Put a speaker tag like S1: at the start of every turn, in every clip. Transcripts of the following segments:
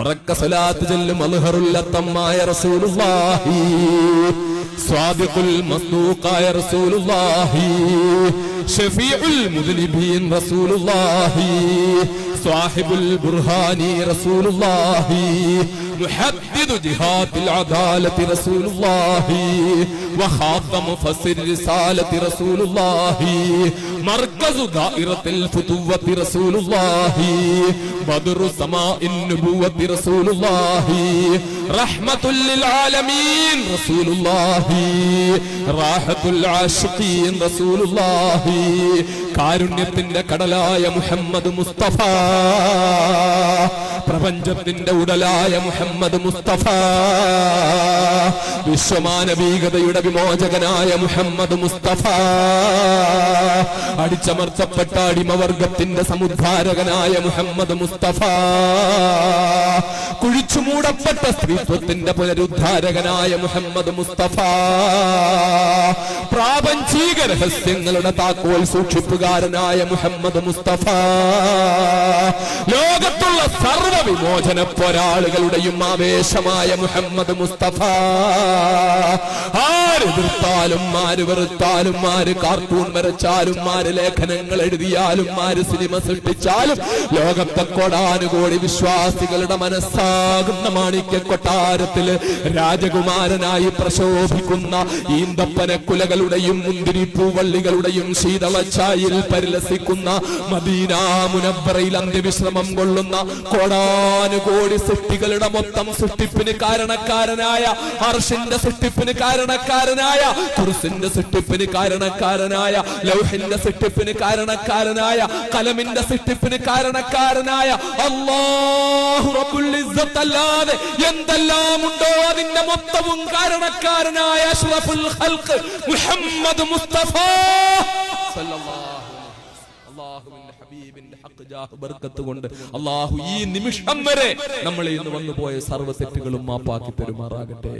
S1: ഉറക്ക സ്വലാത്ത് ചൊല്ലും അൽഹറുൽ അത്തമായ റസൂലുള്ളാഹി സ്വാദിഖുൽ മസ്ദൂഖായ റസൂലുള്ളാഹി ഷഫീഉൽ മുദ്നിബീൻ റസൂലുള്ളാഹി സാഹിബുൽ ബുർഹാനി റസൂലുള്ളാഹി മുഹദ്ദിദു ജിഹാദിൽ അദാലത്തി റസൂലുള്ളാഹി വഖാതം ഫസിർ റിസാലത്തി റസൂലുള്ളാഹി മർകസു ദായിറത്തിൽ ഫുതുവത്തി റസൂലുള്ളാഹി ബദ്റു സമാഇൻ നുബുവത്തി റസൂലുള്ളാഹി റഹ്മത്തുൽ ലിൽ ആലമീൻ റസൂലുള്ളാഹി റാഹത്തുൽ ആശിഖീൻ റസൂലുള്ളാഹി കാരുണ്യത്തിന്റെ കടലായ മുഹമ്മദ് മുസ്തഫ പ്രപഞ്ചത്തിന്റെ ഉടലായ മുഹമ്മദ് മുസ്തഫ വിശ്വമാനവികതയുടെ വിമോചകനായ മുഹമ്മദ് മുസ്തഫ അടിച്ചമർത്തപ്പെട്ട അടിമവർഗത്തിന്റെ സമുദ്ധാരകനായ മുഹമ്മദ് മുസ്തഫ കുഴിച്ചു മൂടപ്പെട്ട സ്ത്രീത്വത്തിന്റെ പുനരുദ്ധാരകനായ മുഹമ്മദ് മുസ്തഫ പ്രാപഞ്ചിക രഹസ്യങ്ങളുടെ താക്കോൽ സൂക്ഷിപ്പുകാരനായ മുഹമ്മദ് മുസ്തഫ ലോകത്തുള്ള സർവ വിമോചന പോരാളികളുടെയും ആവേശമായ മുഹമ്മദ് മുസ്തഫ ആര് എതിർത്താലും ആര് വെറുത്താലും ആര് കാർട്ടൂൺ വരച്ചാലും ആര് ലേഖനങ്ങൾ എഴുതിയാലും ആര് സിനിമ സൃഷ്ടിച്ചാലും ലോകത്തെ കോടാനുകോടി വിശ്വാസികളുടെ മനസ്സാകുന്ന മാണിക്യ കൊട്ടാരത്തില് രാജകുമാരനായി പ്രശോഭിക്കുന്ന ഈന്തപ്പനക്കുലകളുടെയും മുന്തിരിപ്പൂവള്ളികളുടെയും ശീതളച്ചായിൽ പരിലസിക്കുന്ന മദീന മുനവ്വറയിൽ അന്ത്യവിശ്രമം കൊള്ളുന്ന കോടാനുകോടി സൃഷ്ടികളുടെ മൊത്തം സൃഷ്ടിപ്പിന് കാരണക്കാരനായ അർശിന്റെ സൃഷ്ടിപ്പിന് കാരണക്കാരനായ കുർസിന്റെ സൃഷ്ടിപ്പിന് കാരണക്കാരനായ ലൗഹിന്റെ സൃഷ്ടിപ്പിന് കാരണക്കാരനായ കലമിന്റെ സൃഷ്ടിപ്പിന് കാരണക്കാരനായ അല്ലാഹു റബ്ബുൽ ഇസ്സത്ത് അല്ലാതെ എന്തെല്ലാം ഉണ്ടോ അതിന്റെ മൊത്തവും കാരണക്കാരനായ അഷ്റഫുൽ ഖൽഖ് മുഹമ്മദ് മുസ്തഫ സല്ലല്ലാഹു അല്ലാഹുവിന്റെ ഹബീബിന്റെ ഹഖ് ജാഹ് ബർക്കത്ത് കൊണ്ട് അല്ലാഹു ഈ നിമിഷം വരെ നമ്മളെ ഇന്ന് വന്നുപോയ സർവ്വ തെറ്റുകളും മാപ്പാക്കി തരുമാറാകട്ടെ.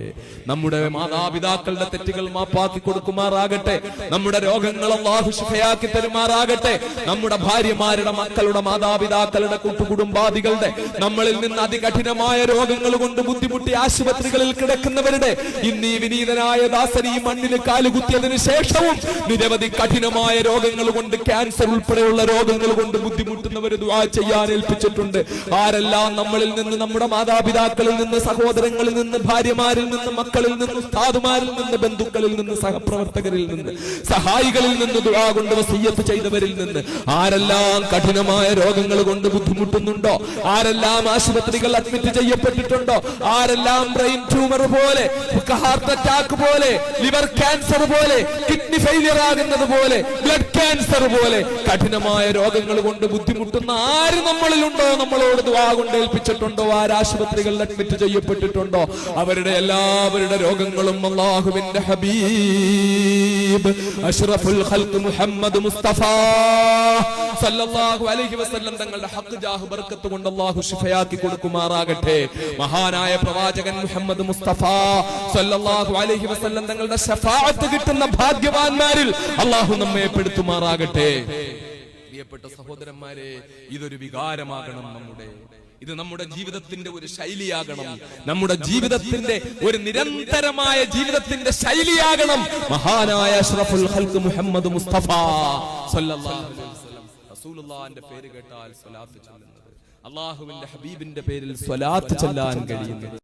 S1: നമ്മുടെ മാതാപിതാക്കളുടെ തെറ്റുകൾ മാപ്പാക്കി കൊടുക്കുമാറാകട്ടെ. നമ്മുടെ രോഗങ്ങൾ അല്ലാഹു ശിഫയാക്കി തരുമാറാകട്ടെ. നമ്മുടെ ഭാര്യമാരുടെ മക്കളുടെ മാതാപിതാക്കളുടെ കുടുംബാദികളുടെ നമ്മളിൽ നിന്ന് അതികഠിനമായ രോഗങ്ങൾ കൊണ്ട് ബുദ്ധിമുട്ടി ആശുപത്രികളിൽ കിടക്കുന്നവരുടെ ഇന്ന് ഈ വിനീതനായ ദാസൻ ഈ മണ്ണിൽ കാലുകുത്തിയതിനു ശേഷവും നിരവധി കഠിനമായ രോഗങ്ങൾ കൊണ്ട് ക്യാൻസർ ഉൾപ്പെടെയുള്ള രോഗങ്ങൾ കൊണ്ട് ബുദ്ധിമുട്ടുന്നവർ ദുആ ചെയ്യാൻ ഏൽപ്പിച്ചിട്ടുണ്ട്. ആരെല്ലാം നമ്മളിൽ നിന്ന് നമ്മുടെ മാതാപിതാക്കളിൽ നിന്ന് സഹോദരങ്ങളിൽ നിന്ന് ഭാര്യമാരിൽ നിന്ന് മക്കളിൽ നിന്ന് ഉസ്താദുമാരിൽ നിന്ന് ബന്ധുക്കളിൽ നിന്ന് സഹപ്രവർത്തകരിൽ നിന്ന് സഹായികളിൽ നിന്ന് ദുആ കൊണ്ട് വസിയ്യത്ത് ചെയ്തവരിൽ നിന്ന് ആരെല്ലാം കഠിനമായ രോഗങ്ങൾ കൊണ്ട് ബുദ്ധിമുട്ടുന്നുണ്ടോ, ആരെല്ലാം ആശുപത്രികൾ അഡ്മിറ്റ് ചെയ്യപ്പെട്ടിട്ടുണ്ടോ, ആരെല്ലാം ബ്രെയിൻ ട്യൂമർ പോലെ ഹാർട്ട് അറ്റാക്ക് പോലെ ലിവർ ക്യാൻസർ പോലെ കിഡ്നി ഫെയിലിയർ ആകുന്നത് പോലെ ബ്ലഡ് ക്യാൻസർ പോലെ കഠിനമായ രോഗങ്ങൾ കൊണ്ട് ബുദ്ധിമുട്ടുന്ന ആര് നമ്മളിലുണ്ടോ, നമ്മളോട് ദുആ കൊണ്ട് ഏൽപ്പിച്ചിട്ടുണ്ടോ, ആരാശുപത്രികളിൽ അഡ്മിറ്റ് ചെയ്യപ്പെട്ടിട്ടുണ്ടോ, അവരുടെ എല്ലാവരുടെ രോഗങ്ങളും അല്ലാഹുവിന്റെ ഹബീബ് അഷ്റഫുൽ ഖൽഖ് മുഹമ്മദ് മുസ്തഫ സല്ലല്ലാഹു അലൈഹി വസല്ലം തങ്ങളുടെ ഹഖ് ജാഹ് ബർക്കത്ത് കൊണ്ട് അല്ലാഹു ശിഫയാക്കി കൊടുക്കുമാറാകട്ടെ. മഹാനായ പ്രവാചകൻ മുഹമ്മദ് മുസ്തഫ സല്ലല്ലാഹു അലൈഹി വസല്ലം തങ്ങളുടെ ശഫാഅത്ത് കിട്ടുന്ന ഭാഗ്യവാന്മാരിൽ അല്ലാഹു നമ്മെ പെടുത്തുമാറാകട്ടെ. പ്രിയപ്പെട്ട സഹോദരന്മാരെ, ഇതൊരു വികാരമാകണം ഇത് നമ്മുടെ ജീവിതത്തിന്റെ ഒരു ശൈലിയാകണം, നമ്മുടെ ജീവിതത്തിന്റെ ഒരു നിരന്തരമായ ജീവിതത്തിന്റെ ശൈലിയാകണം. മഹാനായ അഷ്റഫുൽ ഖൽഖ് മുഹമ്മദ് മുസ്തഫ സല്ലല്ലാഹു അലൈഹി വസല്ലം റസൂലുള്ളാഹിന്റെ പേര് കേട്ടാൽ സ്വലാത്ത് ചൊല്ലുന്നത്, അല്ലാഹുവിന്റെ ഹബീബിന്റെ പേരിൽ സ്വലാത്ത് ചൊല്ലാൻ കഴിയുന്നത്